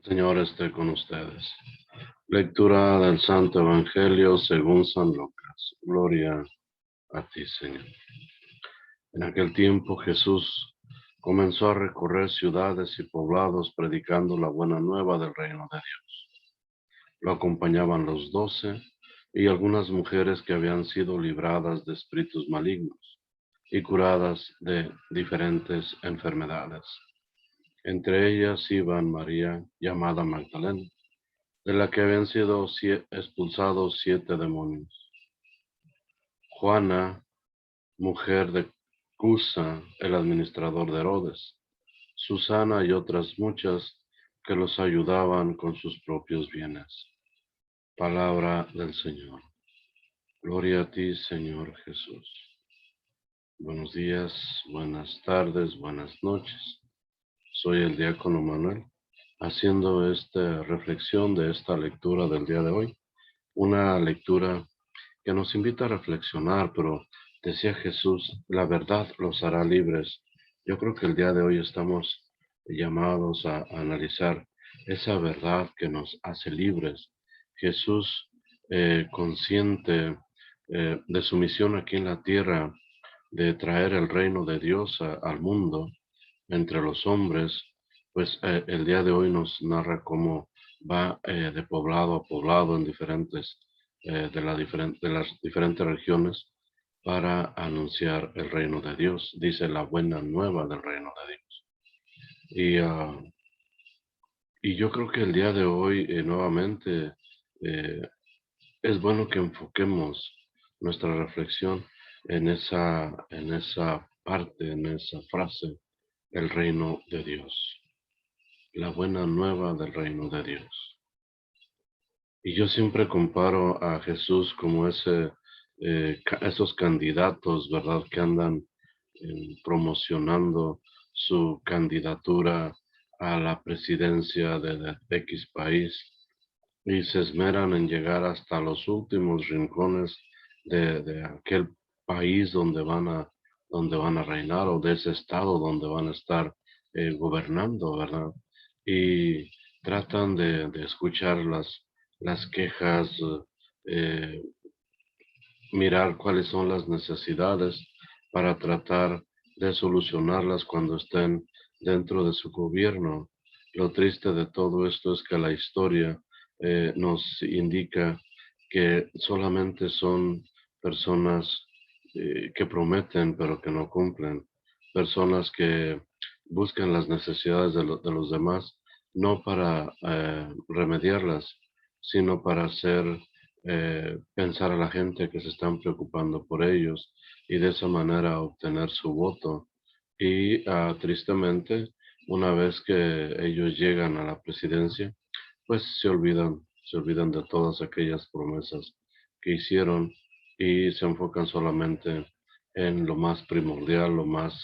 Señor esté con ustedes. Lectura del Santo Evangelio según San Lucas. Gloria a ti, Señor. En aquel tiempo Jesús comenzó a recorrer ciudades y poblados predicando la buena nueva del reino de Dios. Lo acompañaban los 12 y algunas mujeres que habían sido libradas de espíritus malignos y curadas de diferentes enfermedades. Entre ellas iban María, llamada Magdalena, de la que habían sido expulsados 7 demonios; Juana, mujer de Cusa, el administrador de Herodes; Susana y otras muchas que los ayudaban con sus propios bienes. Palabra del Señor. Gloria a ti, Señor Jesús. Buenos días, buenas tardes, buenas noches. Soy el diácono Manuel, haciendo esta reflexión de esta lectura del día de hoy. Una lectura que nos invita a reflexionar, pero decía Jesús, la verdad los hará libres. Yo creo que el día de hoy estamos llamados a analizar esa verdad que nos hace libres. Jesús, consciente de su misión aquí en la tierra, de traer el reino de Dios al mundo, entre los hombres, pues el día de hoy nos narra cómo va de poblado a poblado en diferentes de las diferentes regiones para anunciar el reino de Dios. Dice la buena nueva del reino de Dios. Y yo creo que el día de hoy nuevamente eh, es bueno que enfoquemos nuestra reflexión en esa parte, en esa frase, el reino de Dios, la buena nueva del reino de Dios. Y yo siempre comparo a Jesús como esos candidatos, ¿verdad?, que andan promocionando su candidatura a la presidencia de X país y se esmeran en llegar hasta los últimos rincones de aquel país donde van a reinar, o de ese estado donde van a estar gobernando, ¿verdad? Y tratan de escuchar las quejas, eh, mirar cuáles son las necesidades para tratar de solucionarlas cuando estén dentro de su gobierno. Lo triste de todo esto es que la historia nos indica que solamente son personas que prometen pero que no cumplen, personas que buscan las necesidades de los demás, no para remediarlas, sino para hacer pensar a la gente que se están preocupando por ellos y de esa manera obtener su voto. Y tristemente, una vez que ellos llegan a la presidencia, pues se olvidan de todas aquellas promesas que hicieron y se enfocan solamente en lo más primordial, lo más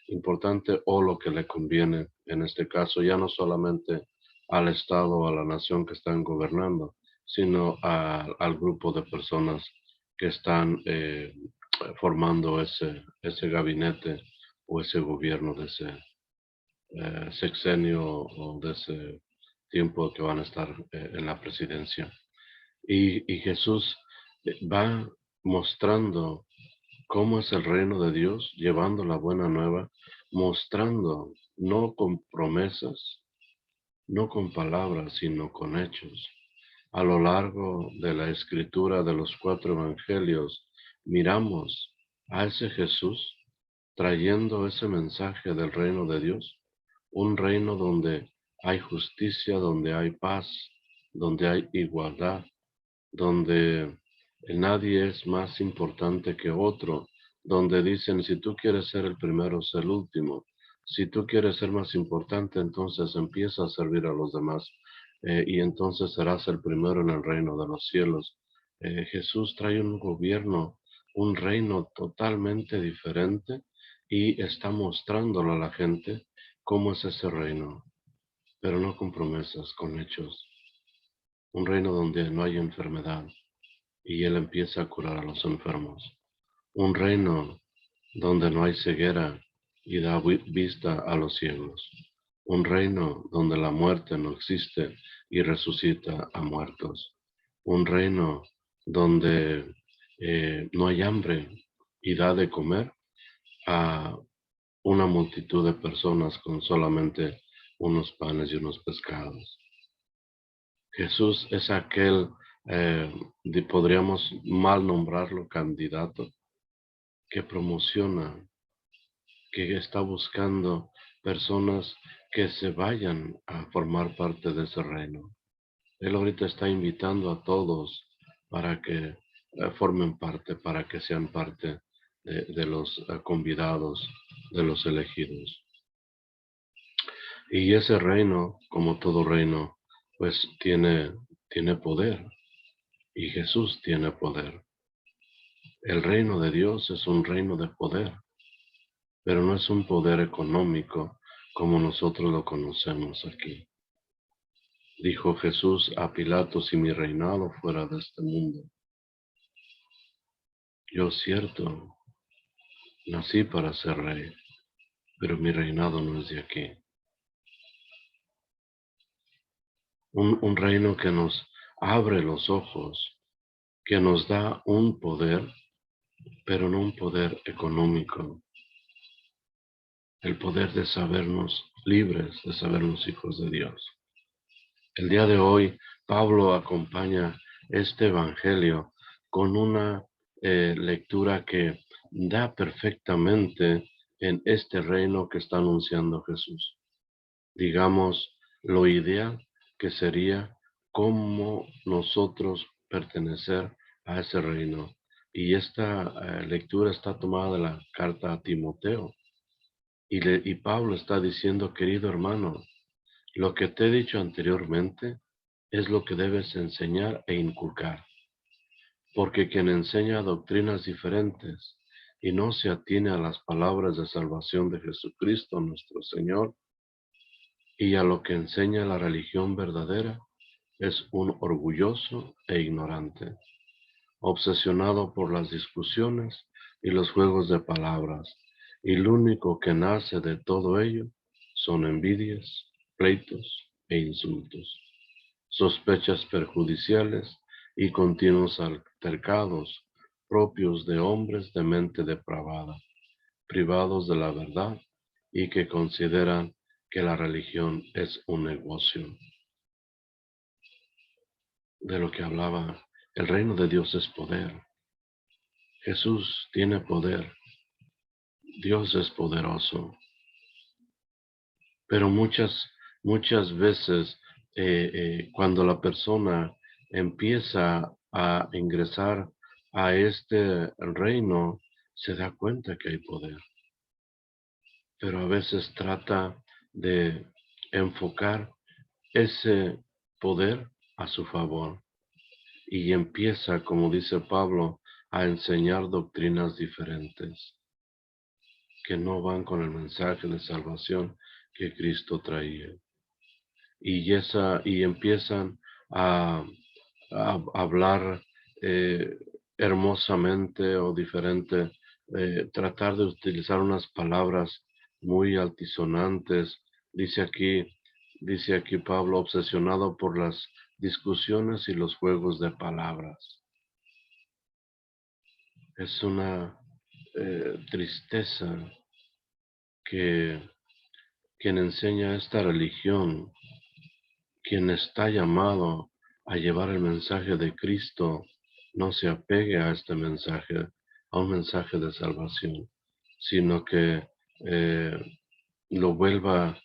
importante o lo que le conviene, en este caso ya no solamente al Estado o a la nación que están gobernando, sino al grupo de personas que están formando ese gabinete o ese gobierno de ese sexenio o de ese tiempo que van a estar en la presidencia. Y Jesús va mostrando cómo es el reino de Dios, llevando la buena nueva, mostrando, no con promesas, no con palabras, sino con hechos. A lo largo de la escritura de los 4 evangelios, miramos a ese Jesús trayendo ese mensaje del reino de Dios, un reino donde hay justicia, donde hay paz, donde hay igualdad, donde nadie es más importante que otro, donde dicen, si tú quieres ser el primero, sé el último. Si tú quieres ser más importante, entonces empieza a servir a los demás, y entonces serás el primero en el reino de los cielos. Jesús trae un gobierno, un reino totalmente diferente y está mostrándolo a la gente cómo es ese reino, pero no con promesas, con hechos. Un reino donde no hay enfermedad y Él empieza a curar a los enfermos. Un reino donde no hay ceguera y da vista a los ciegos. un reino donde la muerte no existe y resucita a muertos, un reino donde no hay hambre y da de comer a una multitud de personas con solamente unos panes y unos pescados. Jesús es aquel, podríamos mal nombrarlo candidato, que promociona, que está buscando personas que se vayan a formar parte de ese reino. Él ahorita está invitando a todos para que formen parte, para que sean parte de los convidados, de los elegidos. Y ese reino, como todo reino, pues tiene poder, y Jesús tiene poder. El reino de Dios es un reino de poder, pero no es un poder económico como nosotros lo conocemos aquí. Dijo Jesús a Pilato: si mi reinado fuera de este mundo. Yo cierto, nací para ser rey, pero mi reinado no es de aquí. Un reino que nos abre los ojos, que nos da un poder, pero no un poder económico. El poder de sabernos libres, de sabernos hijos de Dios. El día de hoy, Pablo acompaña este evangelio con una lectura que da perfectamente en este reino que está anunciando Jesús. Digamos, lo ideal que sería cómo nosotros pertenecer a ese reino. Y esta lectura está tomada de la carta a Timoteo. Y Pablo está diciendo: querido hermano, lo que te he dicho anteriormente es lo que debes enseñar e inculcar, porque quien enseña doctrinas diferentes y no se atiene a las palabras de salvación de Jesucristo nuestro Señor y a lo que enseña la religión verdadera, es un orgulloso e ignorante, obsesionado por las discusiones y los juegos de palabras, y lo único que nace de todo ello son envidias, pleitos e insultos, sospechas perjudiciales y continuos altercados propios de hombres de mente depravada, privados de la verdad y que consideran que la religión es un negocio. De lo que hablaba, el reino de Dios es poder. Jesús tiene poder. Dios es poderoso. Pero muchas veces cuando la persona empieza a ingresar a este reino, se da cuenta que hay poder. Pero a veces trata de enfocar ese poder a su favor. Y empieza, como dice Pablo, a enseñar doctrinas diferentes que no van con el mensaje de salvación que Cristo traía. Y empiezan a hablar hermosamente o diferente, tratar de utilizar unas palabras muy altisonantes. Dice aquí Pablo, obsesionado por las discusiones y los juegos de palabras. Es una tristeza que quien enseña esta religión, quien está llamado a llevar el mensaje de Cristo, no se apegue a este mensaje, a un mensaje de salvación, sino que lo vuelva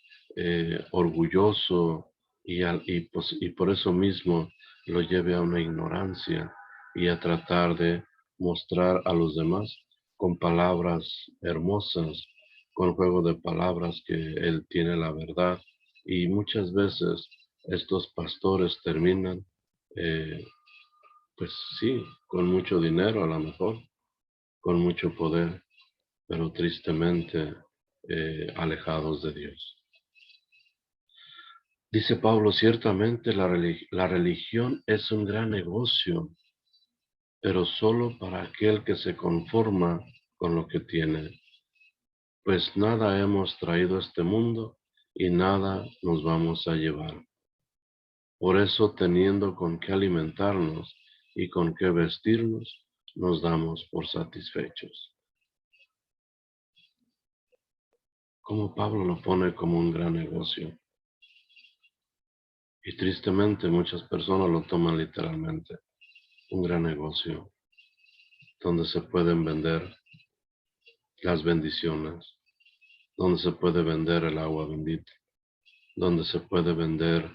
orgulloso y por eso mismo lo lleve a una ignorancia y a tratar de mostrar a los demás con palabras hermosas, con juego de palabras que él tiene la verdad. Y muchas veces estos pastores terminan, eh, pues sí, con mucho dinero a lo mejor, con mucho poder, pero tristemente alejados de Dios. Dice Pablo, ciertamente la religión es un gran negocio, pero solo para aquel que se conforma con lo que tiene. Pues nada hemos traído a este mundo y nada nos vamos a llevar. Por eso, teniendo con qué alimentarnos y con qué vestirnos, nos damos por satisfechos. Como Pablo lo pone como un gran negocio. Y tristemente muchas personas lo toman literalmente. Un gran negocio donde se pueden vender las bendiciones, donde se puede vender el agua bendita, donde se puede vender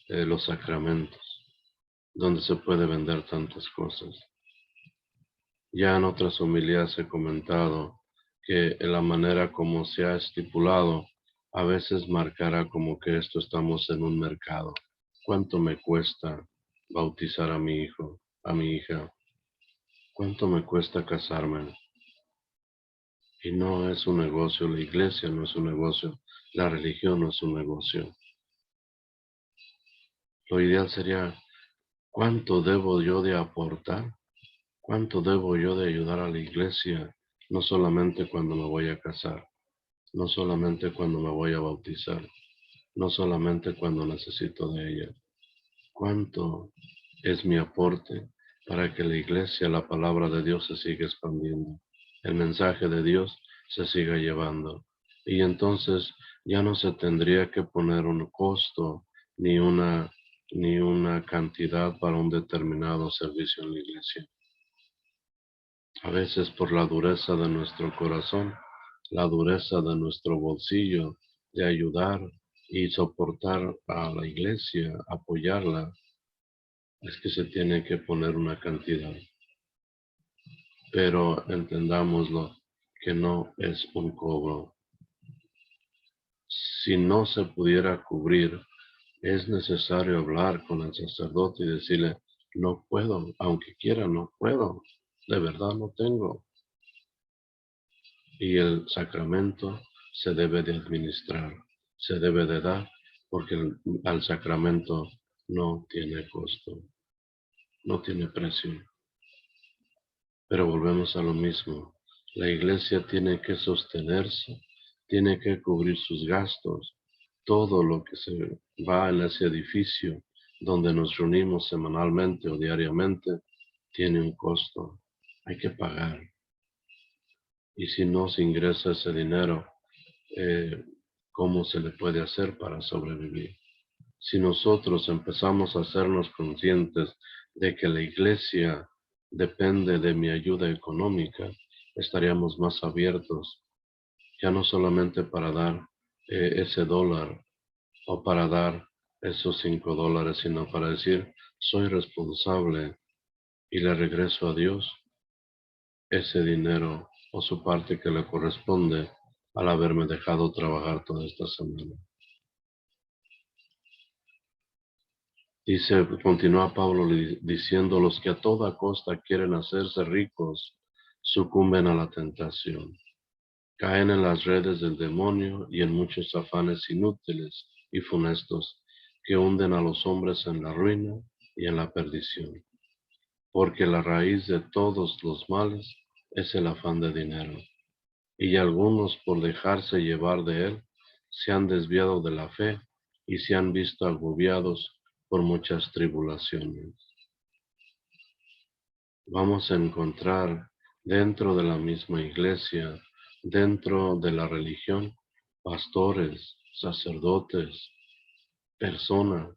los sacramentos, donde se puede vender tantas cosas. Ya en otras homilías he comentado que en la manera como se ha estipulado, a veces marcará como que esto estamos en un mercado. ¿Cuánto me cuesta bautizar a mi hijo, a mi hija? ¿Cuánto me cuesta casarme? Y no es un negocio, la iglesia no es un negocio, la religión no es un negocio. Lo ideal sería, ¿cuánto debo yo de aportar? ¿Cuánto debo yo de ayudar a la iglesia? No solamente cuando me voy a casar, no solamente cuando me voy a bautizar, no solamente cuando necesito de ella. ¿Cuánto es mi aporte para que la iglesia, la palabra de Dios se siga expandiendo? El mensaje de Dios se siga llevando. Y entonces ya no se tendría que poner un costo ni una cantidad para un determinado servicio en la iglesia. A veces por la dureza de nuestro corazón, la dureza de nuestro bolsillo, de ayudar y soportar a la iglesia, apoyarla, es que se tiene que poner una cantidad. Pero entendámoslo, que no es un cobro. Si no se pudiera cubrir, es necesario hablar con el sacerdote y decirle, no puedo, aunque quiera, no puedo, de verdad no tengo. Y el sacramento se debe de administrar, se debe de dar, porque al sacramento no tiene costo, no tiene precio. Pero volvemos a lo mismo. La iglesia tiene que sostenerse, tiene que cubrir sus gastos. Todo lo que se va en ese edificio donde nos reunimos semanalmente o diariamente tiene un costo. Hay que pagar. Y si no se ingresa ese dinero, ¿cómo se le puede hacer para sobrevivir? Si nosotros empezamos a hacernos conscientes de que la iglesia depende de mi ayuda económica, estaríamos más abiertos, ya no solamente para dar ese dólar o para dar esos $5, sino para decir, soy responsable y le regreso a Dios ese dinero o su parte que le corresponde al haberme dejado trabajar toda esta semana. Dice, continúa Pablo diciendo, los que a toda costa quieren hacerse ricos sucumben a la tentación, caen en las redes del demonio y en muchos afanes inútiles y funestos que hunden a los hombres en la ruina y en la perdición. Porque la raíz de todos los males es el afán de dinero, y algunos por dejarse llevar de él se han desviado de la fe y se han visto agobiados por muchas tribulaciones. Vamos a encontrar dentro de la misma iglesia, dentro de la religión, pastores, sacerdotes, personas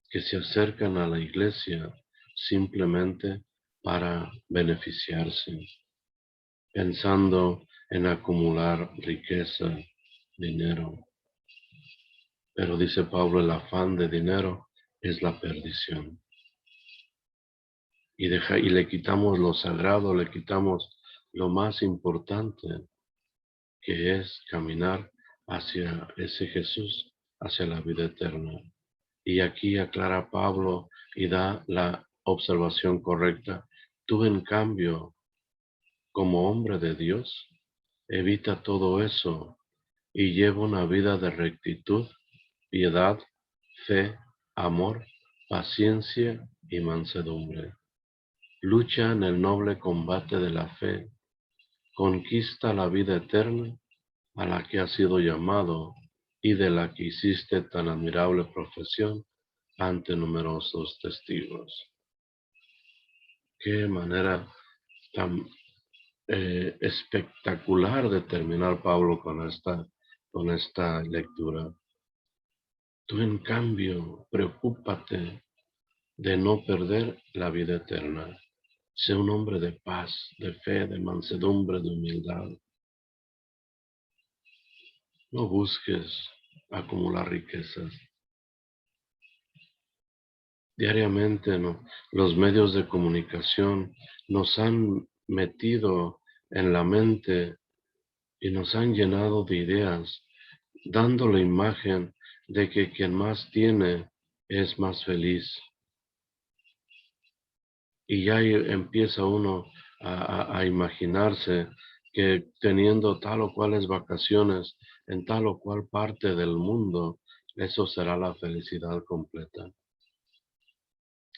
que se acercan a la iglesia simplemente para beneficiarse, pensando en acumular riqueza, dinero. Pero dice Pablo, el afán de dinero es la perdición. Y le quitamos lo sagrado, le quitamos lo más importante, que es caminar hacia ese Jesús, hacia la vida eterna. Y aquí aclara Pablo y da la observación correcta. Tú, en cambio, como hombre de Dios, evita todo eso y lleva una vida de rectitud, piedad, fe, amor, paciencia y mansedumbre. Lucha en el noble combate de la fe, conquista la vida eterna a la que ha sido llamado y de la que hiciste tan admirable profesión ante numerosos testigos. Qué manera tan espectacular de terminar Pablo con esta lectura. Tú, en cambio, preocúpate de no perder la vida eterna. Sé un hombre de paz, de fe, de mansedumbre, de humildad. No busques acumular riquezas. Diariamente, los medios de comunicación nos han metido en la mente y nos han llenado de ideas, dando la imagen de que quien más tiene es más feliz. Y ya empieza uno a imaginarse que teniendo tal o cuales vacaciones en tal o cual parte del mundo, eso será la felicidad completa.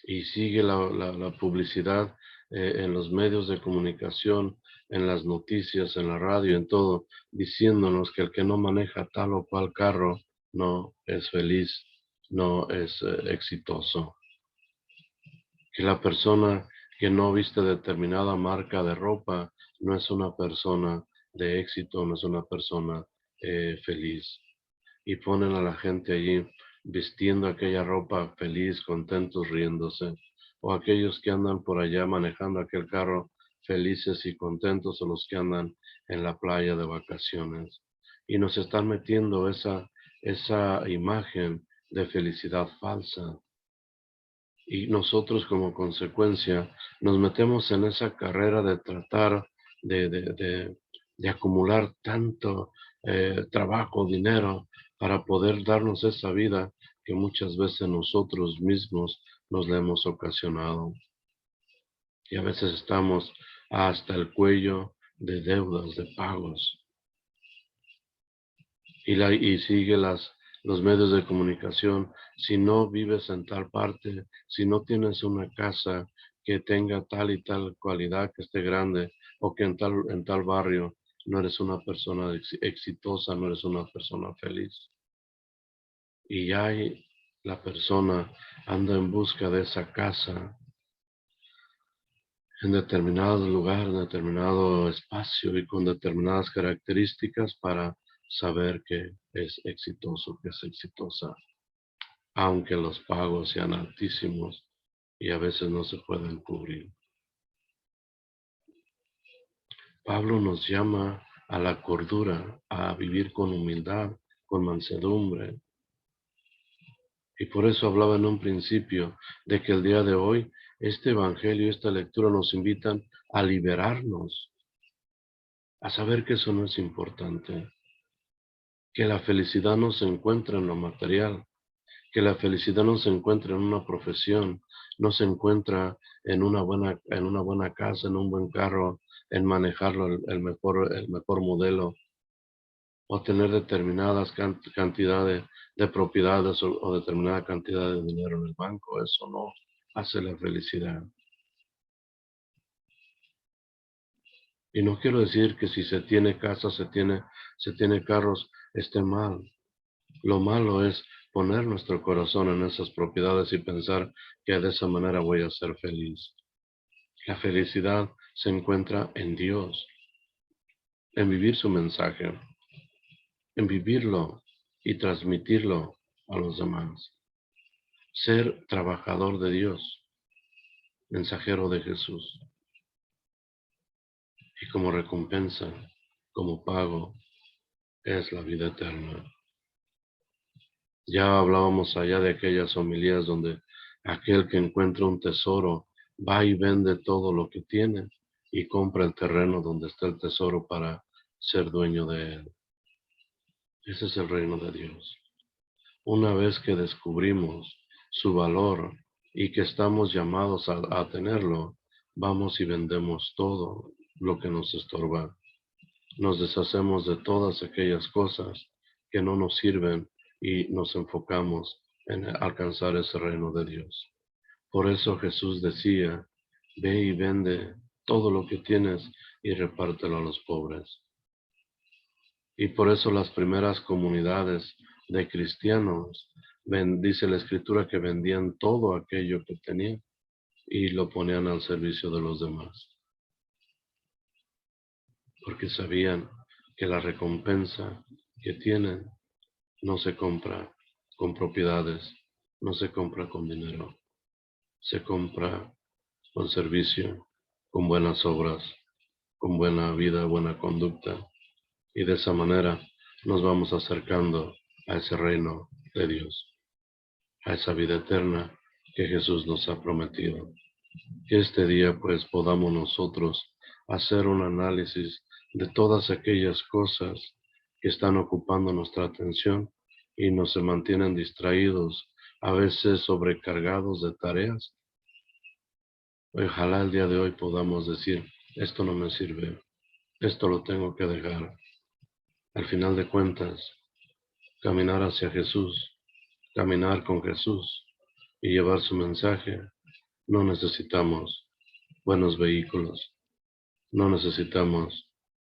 Y sigue la publicidad en los medios de comunicación, en las noticias, en la radio, en todo, diciéndonos que el que no maneja tal o cual carro no es feliz, no es exitoso. Que la persona que no viste determinada marca de ropa no es una persona de éxito, no es una persona feliz. Y ponen a la gente allí vistiendo aquella ropa feliz, contentos, riéndose. O aquellos que andan por allá manejando aquel carro felices y contentos, o los que andan en la playa de vacaciones. Y nos están metiendo esa imagen de felicidad falsa. Y nosotros, como consecuencia, nos metemos en esa carrera de tratar de acumular tanto trabajo, dinero, para poder darnos esa vida que muchas veces nosotros mismos nos la hemos ocasionado. Y a veces estamos hasta el cuello de deudas, de pagos. Y sigue los medios de comunicación. Si no vives en tal parte, si no tienes una casa que tenga tal y tal cualidad, que esté grande, o que en tal barrio, no eres una persona exitosa, no eres una persona feliz. Y ya la persona anda en busca de esa casa en determinado lugar, en determinado espacio y con determinadas características para saber que es exitoso, que es exitosa, aunque los pagos sean altísimos y a veces no se pueden cubrir. Pablo nos llama a la cordura, a vivir con humildad, con mansedumbre. Y por eso hablaba en un principio de que el día de hoy este evangelio, esta lectura nos invitan a liberarnos, a saber que eso no es importante, que la felicidad no se encuentra en lo material, que la felicidad no se encuentra en una profesión, no se encuentra en una buena casa, en un buen carro, en manejarlo el mejor modelo, o tener determinadas cantidades de propiedades o determinada cantidad de dinero en el banco. Eso no hace la felicidad. Y no quiero decir que si se tiene casa, se tiene carros, esté mal. Lo malo es poner nuestro corazón en esas propiedades y pensar que de esa manera voy a ser feliz. La felicidad se encuentra en Dios, en vivir su mensaje, en vivirlo y transmitirlo a los demás. Ser trabajador de Dios, mensajero de Jesús. Y como recompensa, como pago, es la vida eterna. Ya hablábamos allá de aquellas homilías donde aquel que encuentra un tesoro va y vende todo lo que tiene y compra el terreno donde está el tesoro para ser dueño de él. Ese es el reino de Dios. Una vez que descubrimos su valor y que estamos llamados a tenerlo, vamos y vendemos todo lo que nos estorba. Nos deshacemos de todas aquellas cosas que no nos sirven y nos enfocamos en alcanzar ese reino de Dios. Por eso Jesús decía, ve y vende todo lo que tienes y repártelo a los pobres. Y por eso las primeras comunidades de cristianos, dice la Escritura que vendían todo aquello que tenían y lo ponían al servicio de los demás, porque sabían que la recompensa que tienen no se compra con propiedades, no se compra con dinero, se compra con servicio, con buenas obras, con buena vida, buena conducta, y de esa manera nos vamos acercando a ese reino de Dios, a esa vida eterna que Jesús nos ha prometido. Que este día pues podamos nosotros hacer un análisis de todas aquellas cosas que están ocupando nuestra atención y nos se mantienen distraídos, a veces sobrecargados de tareas. Ojalá el día de hoy podamos decir, esto no me sirve, esto lo tengo que dejar. Al final de cuentas, caminar hacia Jesús, caminar con Jesús y llevar su mensaje, no necesitamos buenos vehículos, no necesitamos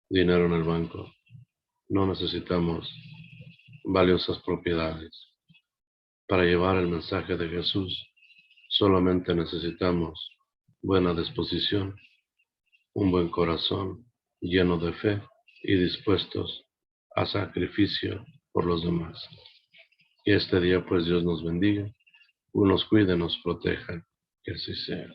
dinero en el banco, no necesitamos valiosas propiedades. Para llevar el mensaje de Jesús, solamente necesitamos buena disposición, un buen corazón lleno de fe y dispuestos a sacrificio por los demás. Que este día pues Dios nos bendiga, nos cuide, nos proteja, que así sea.